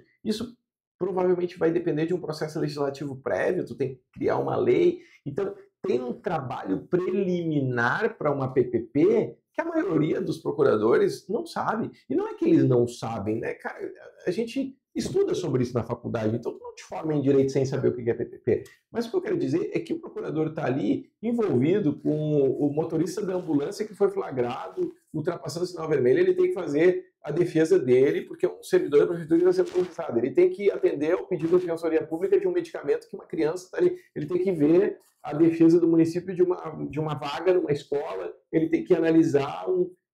provavelmente vai depender de um processo legislativo prévio, tu tem que criar uma lei, então tem um trabalho preliminar para uma PPP que a maioria dos procuradores não sabe, e não é que eles não sabem, né, cara, a gente estuda sobre isso na faculdade, então tu não te forma em direito sem saber o que é PPP. Mas o que eu quero dizer é que o procurador está ali envolvido com o motorista da ambulância que foi flagrado ultrapassando o sinal vermelho, ele tem que fazer a defesa dele, porque é um servidor da prefeitura que vai ser processado. Ele tem que atender ao pedido da Defensoria Pública de um medicamento que uma criança está ali. Ele tem que ver a defesa do município de uma vaga numa escola, ele tem que analisar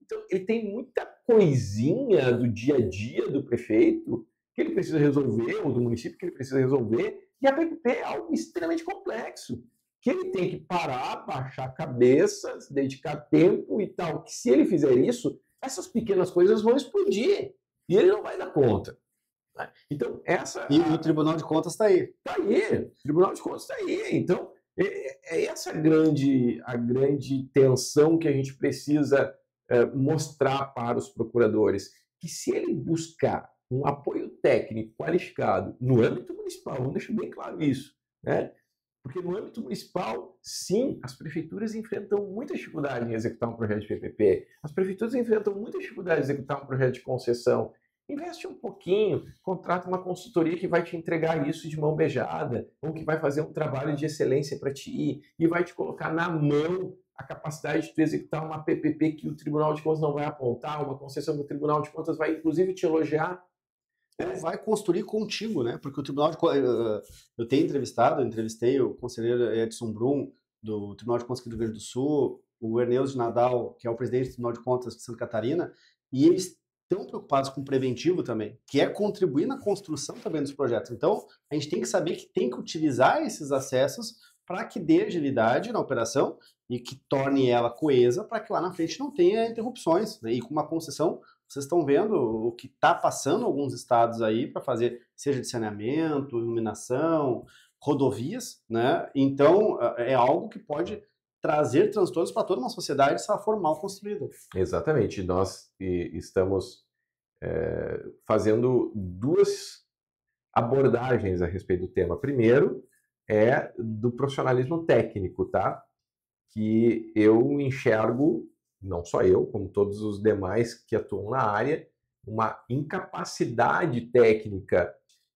Então, ele tem muita coisinha do dia a dia do prefeito que ele precisa resolver, ou do município que ele precisa resolver, e a PPP é algo extremamente complexo, que ele tem que parar, baixar a cabeça, se dedicar tempo e tal, que se ele fizer isso, essas pequenas coisas vão explodir, e ele não vai dar conta. Então, E o Tribunal de Contas está aí. Está aí, o Tribunal de Contas está aí. Então, é essa a grande tensão que a gente precisa mostrar para os procuradores, que se ele buscar um apoio técnico qualificado no âmbito municipal, vamos deixar bem claro isso, né? Porque no âmbito municipal, sim, as prefeituras enfrentam muita dificuldade em executar um projeto de PPP, as prefeituras enfrentam muita dificuldade em executar um projeto de concessão. Investe um pouquinho, contrata uma consultoria que vai te entregar isso de mão beijada, ou que vai fazer um trabalho de excelência para ti e vai te colocar na mão a capacidade de tu executar uma PPP que o Tribunal de Contas não vai apontar, uma concessão que o Tribunal de Contas vai inclusive te elogiar. Vai construir contigo, né? Porque o Tribunal de Contas... Eu entrevistei o conselheiro Edson Brum, do Tribunal de Contas aqui do Rio Grande do Sul, o Erneuso Nadal, que é o presidente do Tribunal de Contas de Santa Catarina, e eles estão preocupados com o preventivo também, que é contribuir na construção também dos projetos. Então, a gente tem que saber que tem que utilizar esses acessos para que dê agilidade na operação e que torne ela coesa para que lá na frente não tenha interrupções. Né? E com uma concessão, vocês estão vendo o que está passando alguns estados aí para fazer, seja de saneamento, iluminação, rodovias, né? Então, é algo que pode trazer transtornos para toda uma sociedade se ela for mal construída. Exatamente. Nós estamos fazendo duas abordagens a respeito do tema. Primeiro é do profissionalismo técnico, tá? Que eu enxergo, não só eu, como todos os demais que atuam na área, uma incapacidade técnica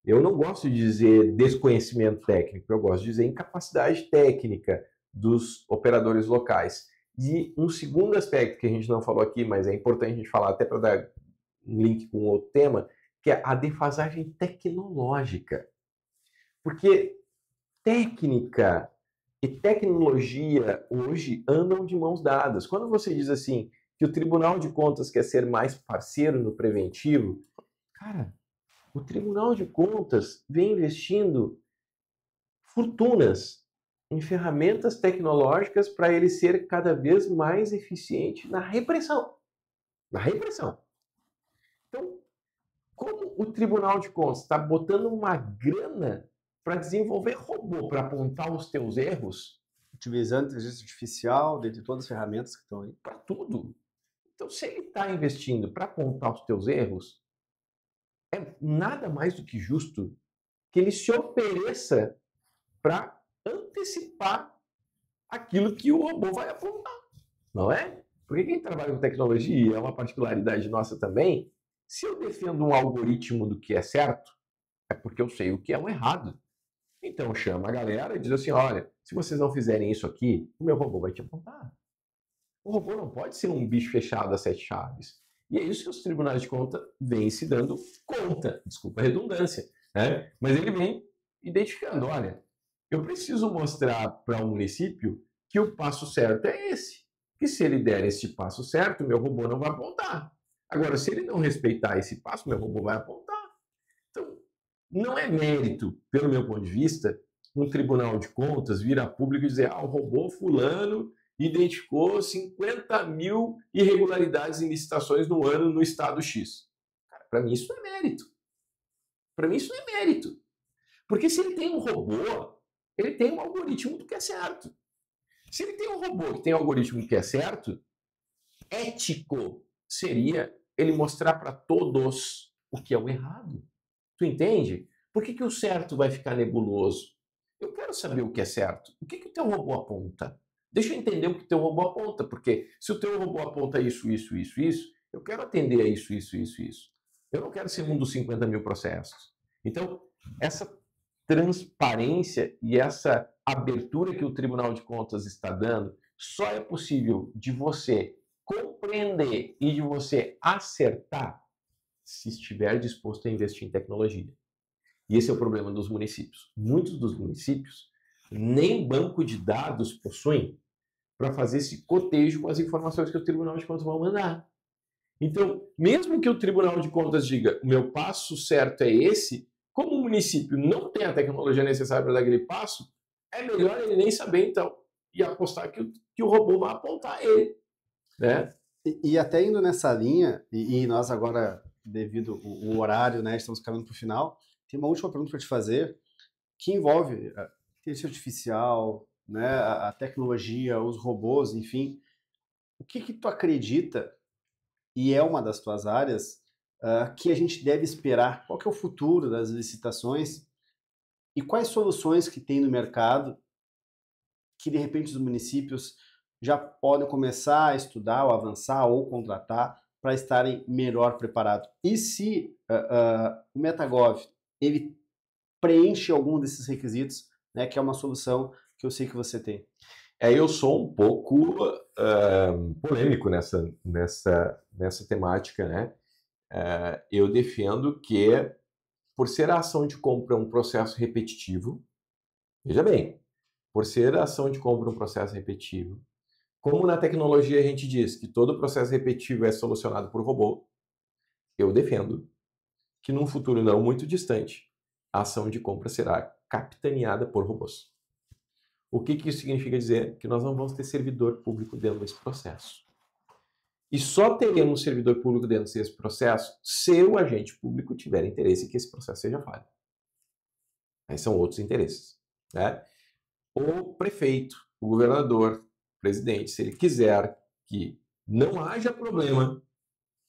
Eu não gosto de dizer desconhecimento técnico, eu gosto de dizer incapacidade técnica dos operadores locais. E um segundo aspecto que a gente não falou aqui, mas é importante a gente falar até para dar um link com outro tema, que é a defasagem tecnológica. Porque técnica e tecnologia hoje andam de mãos dadas. Quando você diz assim que o Tribunal de Contas quer ser mais parceiro no preventivo, cara, o Tribunal de Contas vem investindo fortunas em ferramentas tecnológicas para ele ser cada vez mais eficiente na repressão. Na repressão. Então, como o Tribunal de Contas está botando uma grana para desenvolver robô, para apontar os teus erros, utilizando inteligência artificial, dentre todas as ferramentas que estão aí, para tudo. Então, se ele está investindo para apontar os teus erros, é nada mais do que justo que ele se ofereça para antecipar aquilo que o robô vai apontar, não é? Porque quem trabalha com tecnologia, é uma particularidade nossa também, se eu defendo um algoritmo do que é certo, é porque eu sei o que é um errado. Então chama a galera e diz assim, olha, se vocês não fizerem isso aqui, o meu robô vai te apontar. O robô não pode ser um bicho fechado a 7 chaves. E é isso que os tribunais de conta vêm se dando conta, desculpa a redundância, né? Mas ele vem identificando, olha, eu preciso mostrar para o município que o passo certo é esse. Que se ele der esse passo certo, meu robô não vai apontar. Agora, se ele não respeitar esse passo, meu robô vai apontar. Então, não é mérito, pelo meu ponto de vista, um tribunal de contas vir a público e dizer, o robô fulano identificou 50 mil irregularidades em licitações no ano no estado X. Para mim isso não é mérito. Para mim isso não é mérito. Porque se ele tem um robô, ele tem um algoritmo do que é certo. Se ele tem um robô que tem um algoritmo do que é certo, ético seria ele mostrar para todos o que é o errado. Tu entende? Por que o certo vai ficar nebuloso? Eu quero saber o que é certo. O que o teu robô aponta? Deixa eu entender o que o teu robô aponta, porque se o teu robô aponta isso, eu quero atender a isso. Eu não quero ser um dos 50 mil processos. Então, essa transparência e essa abertura que o Tribunal de Contas está dando só é possível de você compreender e de você acertar se estiver disposto a investir em tecnologia. E esse é o problema dos municípios. Muitos dos municípios nem banco de dados possuem para fazer esse cotejo com as informações que o Tribunal de Contas vai mandar. Então, mesmo que o Tribunal de Contas diga o meu passo certo é esse, como o município não tem a tecnologia necessária para dar aquele passo, é melhor ele nem saber, então, e apostar que o robô vai apontar ele. Né? E até indo nessa linha, e nós agora, devido ao horário, né, estamos caminhando para o final, tem uma última pergunta para te fazer, que envolve a inteligência artificial, né, a tecnologia, os robôs, enfim. O que tu acredita, e é uma das tuas áreas, que a gente deve esperar? Qual que é o futuro das licitações? E quais soluções que tem no mercado que, de repente, os municípios já podem começar a estudar, ou avançar, ou contratar para estarem melhor preparados? E se o MetaGov ele preenche algum desses requisitos, né, que é uma solução que eu sei que você tem? Eu sou um pouco polêmico nessa temática, né? Eu defendo que, por ser a ação de compra um processo repetitivo, veja bem, por ser a ação de compra um processo repetitivo, como na tecnologia a gente diz que todo processo repetitivo é solucionado por robô, eu defendo que num futuro não muito distante, a ação de compra será capitaneada por robôs. O que isso significa dizer? Que nós não vamos ter servidor público dentro desse processo. E só teremos servidor público dentro desse processo se o agente público tiver interesse que esse processo seja falho. Aí são outros interesses. Né? O prefeito, o governador, o presidente, se ele quiser que não haja problema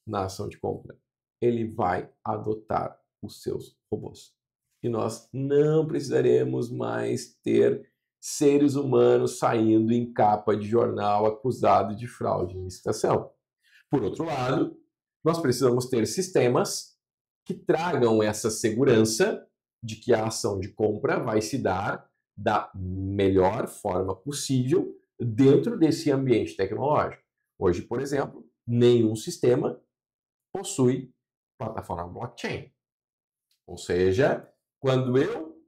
na ação de compra, ele vai adotar os seus robôs. E nós não precisaremos mais ter seres humanos saindo em capa de jornal acusado de fraude em licitação. Por outro lado, nós precisamos ter sistemas que tragam essa segurança de que a ação de compra vai se dar da melhor forma possível dentro desse ambiente tecnológico. Hoje, por exemplo, nenhum sistema possui plataforma blockchain. Ou seja, quando eu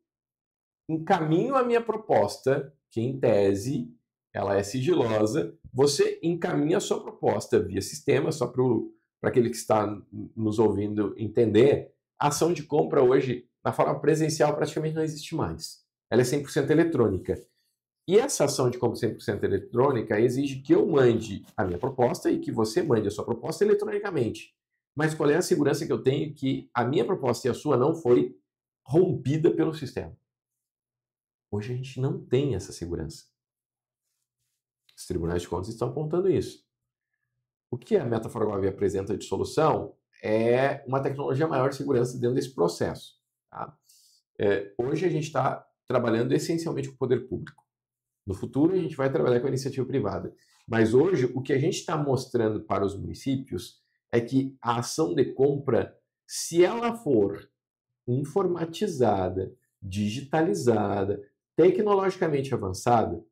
encaminho a minha proposta, que em tese ela é sigilosa, você encaminha a sua proposta via sistema, só para aquele que está nos ouvindo entender, a ação de compra hoje, na forma presencial, praticamente não existe mais. Ela é 100% eletrônica. E essa ação de compra 100% eletrônica exige que eu mande a minha proposta e que você mande a sua proposta eletronicamente. Mas qual é a segurança que eu tenho que a minha proposta e a sua não foi rompida pelo sistema? Hoje a gente não tem essa segurança. Os tribunais de contas estão apontando isso. O que a MetaForGov apresenta de solução é uma tecnologia maior de segurança dentro desse processo. Tá? Hoje a gente está trabalhando essencialmente com o poder público. No futuro a gente vai trabalhar com a iniciativa privada. Mas hoje o que a gente está mostrando para os municípios é que a ação de compra, se ela for informatizada, digitalizada, tecnologicamente avançada,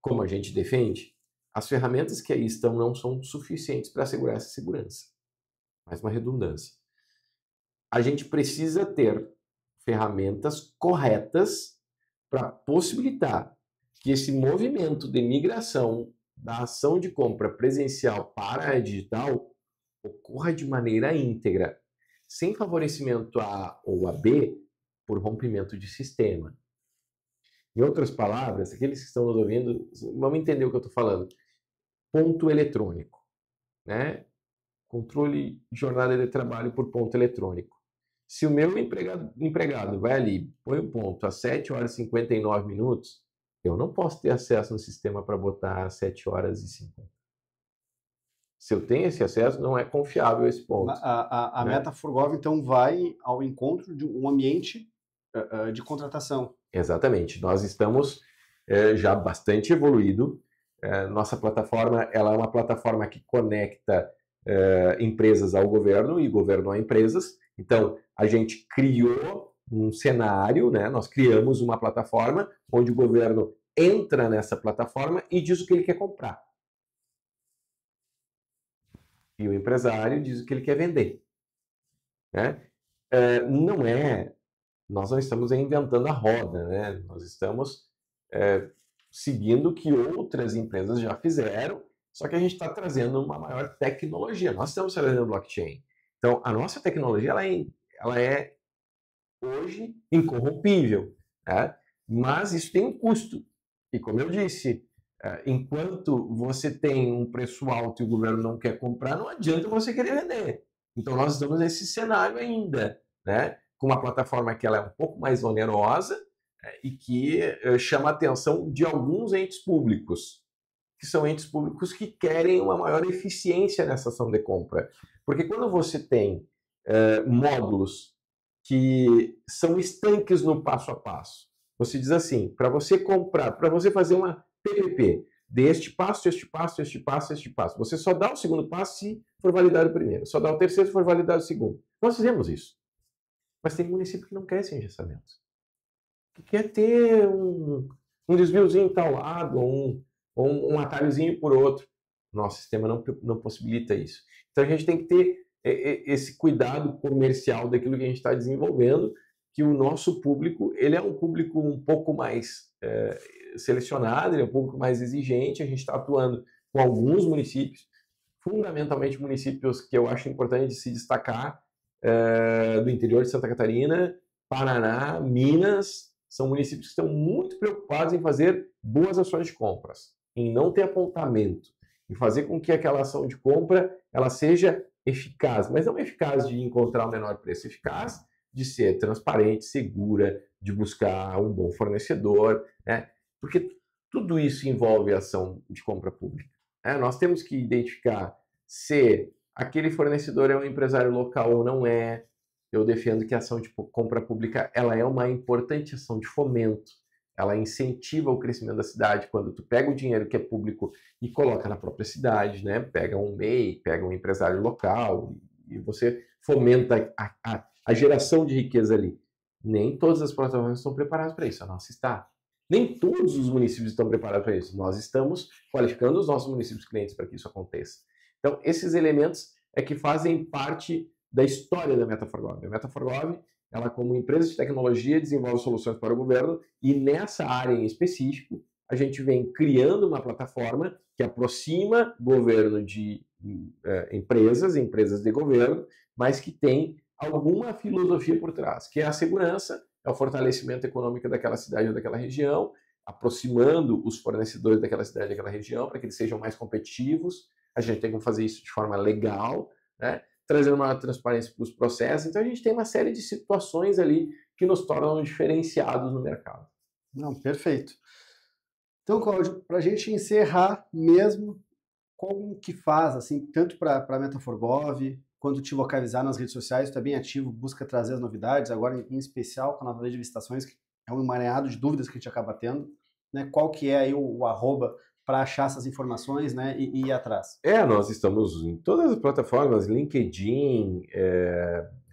como a gente defende, as ferramentas que aí estão não são suficientes para assegurar essa segurança. Mais uma redundância. A gente precisa ter ferramentas corretas para possibilitar que esse movimento de migração da ação de compra presencial para a digital ocorra de maneira íntegra, sem favorecimento A ou a B por rompimento de sistema. Em outras palavras, aqueles que estão nos ouvindo vão entender o que eu estou falando. Ponto eletrônico, né? Controle de jornada de trabalho por ponto eletrônico. Se o meu empregado vai ali, põe o ponto às 7 horas e 59 minutos, eu não posso ter acesso no sistema para botar às 7 horas e 50. Se eu tenho esse acesso, não é confiável esse ponto. A né? MetaForGov, então, vai ao encontro de um ambiente de contratação. Exatamente. Nós estamos já bastante evoluído. Nossa plataforma ela é uma plataforma que conecta empresas ao governo e governo a empresas. Então, a gente criou um cenário, né? Nós criamos uma plataforma onde o governo entra nessa plataforma e diz o que ele quer comprar. E o empresário diz o que ele quer vender. Né? Nós não estamos inventando a roda, né? Nós estamos seguindo o que outras empresas já fizeram, só que a gente está trazendo uma maior tecnologia. Nós estamos trazendo blockchain. Então, a nossa tecnologia ela é hoje incorrompível, né? Mas isso tem um custo. E como eu disse, enquanto você tem um preço alto e o governo não quer comprar, não adianta você querer vender. Então, nós estamos nesse cenário ainda, né? Com uma plataforma que ela é um pouco mais onerosa e que chama a atenção de alguns entes públicos, que são entes públicos que querem uma maior eficiência nessa ação de compra. Porque quando você tem módulos que são estanques no passo a passo, você diz assim, para você comprar, para você fazer uma PPP, deste passo, este passo, este passo, este passo. Você só dá o segundo passo se for validado o primeiro, só dá o terceiro se for validado o segundo. Nós fizemos isso. Mas tem município que não quer esse engessamento. Que quer ter um desviozinho em tal lado, ou um atalhozinho por outro. Nosso sistema não possibilita isso. Então a gente tem que ter esse cuidado comercial daquilo que a gente está desenvolvendo, que o nosso público, ele é um público um pouco mais selecionado, ele é um público mais exigente, a gente está atuando com alguns municípios, fundamentalmente municípios que eu acho importante de se destacar, do interior de Santa Catarina, Paraná, Minas, são municípios que estão muito preocupados em fazer boas ações de compras, em não ter apontamento, em fazer com que aquela ação de compra ela seja eficaz, mas não eficaz de encontrar o menor preço, eficaz de ser transparente, segura, de buscar um bom fornecedor, né? Porque tudo isso envolve ação de compra pública. Nós temos que identificar se aquele fornecedor é um empresário local ou não é. Eu defendo que a ação de compra pública ela é uma importante ação de fomento. Ela incentiva o crescimento da cidade quando tu pega o dinheiro que é público e coloca na própria cidade, né? Pega um MEI, pega um empresário local e você fomenta a geração de riqueza ali. Nem todas as plataformas estão preparadas para isso, a nossa está. Nem todos os municípios estão preparados para isso. Nós estamos qualificando os nossos municípios clientes para que isso aconteça. Então, esses elementos é que fazem parte da história da Meta4Gov. A Meta4Gov, ela como empresa de tecnologia, desenvolve soluções para o governo e nessa área em específico, a gente vem criando uma plataforma que aproxima o governo de empresas de governo, mas que tem alguma filosofia por trás, que é a segurança, é o fortalecimento econômico daquela cidade ou daquela região, aproximando os fornecedores daquela cidade ou daquela região para que eles sejam mais competitivos. A gente tem que fazer isso de forma legal, né? Trazendo maior transparência para os processos. Então, a gente tem uma série de situações ali que nos tornam diferenciados no mercado. Não, perfeito. Então, Cláudio, para a gente encerrar mesmo, como que faz, assim, tanto para a Meta4Gov, quanto te localizar nas redes sociais, tu é bem ativo, busca trazer as novidades, agora em especial com a nova lei de licitações, que é um emaranhado de dúvidas que a gente acaba tendo, né? Qual que é aí o arroba para achar essas informações, né, e ir atrás? Nós estamos em todas as plataformas, LinkedIn,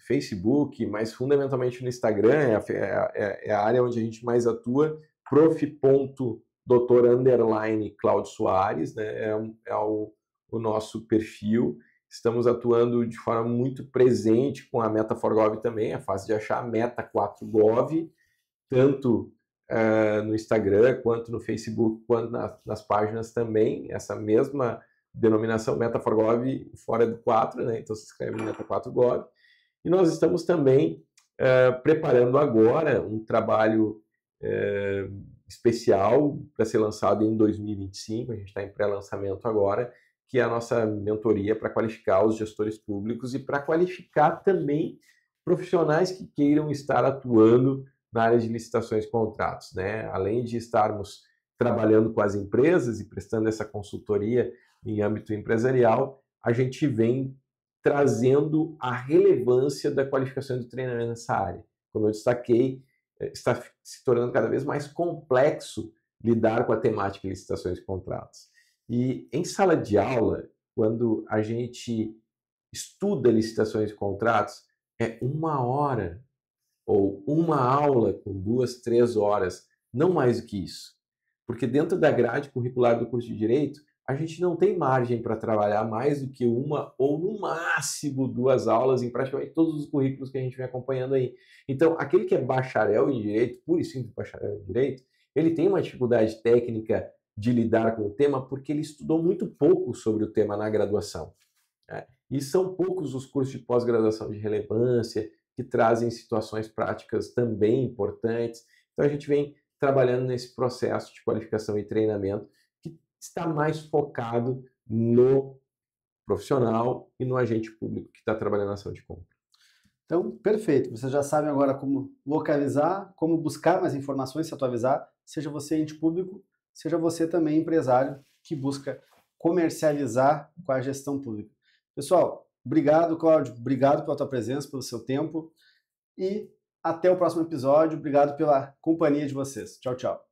Facebook, mas fundamentalmente no Instagram, é a área onde a gente mais atua, prof.dr_Cláudio Soares, né, é o nosso perfil. Estamos atuando de forma muito presente com a Meta4Gov também, é fácil de achar, Meta4Gov, tanto no Instagram, quanto no Facebook, quanto nas páginas também, essa mesma denominação, Meta4Gov fora do 4, né? Então se escreve Meta4Gov. E nós estamos também preparando agora um trabalho especial para ser lançado em 2025, a gente está em pré-lançamento agora, que é a nossa mentoria para qualificar os gestores públicos e para qualificar também profissionais que queiram estar atuando na área de licitações e contratos, né? Além de estarmos trabalhando com as empresas e prestando essa consultoria em âmbito empresarial, a gente vem trazendo a relevância da qualificação e do treinamento nessa área. Como eu destaquei, está se tornando cada vez mais complexo lidar com a temática de licitações e contratos. E em sala de aula, quando a gente estuda licitações e contratos, é 1 hora ou uma aula com 2, 3 horas, não mais do que isso. Porque dentro da grade curricular do curso de Direito, a gente não tem margem para trabalhar mais do que 1 ou no máximo 2 aulas em praticamente todos os currículos que a gente vem acompanhando aí. Então, aquele que é bacharel em Direito, puro e simples bacharel em Direito, ele tem uma dificuldade técnica de lidar com o tema porque ele estudou muito pouco sobre o tema na graduação, né? E são poucos os cursos de pós-graduação de relevância que trazem situações práticas também importantes. Então, a gente vem trabalhando nesse processo de qualificação e treinamento que está mais focado no profissional e no agente público que está trabalhando na ação de compra. Então, perfeito. Vocês já sabem agora como localizar, como buscar mais informações, se atualizar, seja você ente público, seja você também empresário que busca comercializar com a gestão pública. Pessoal, obrigado, Cláudio, obrigado pela tua presença, pelo seu tempo e até o próximo episódio. Obrigado pela companhia de vocês. Tchau, tchau.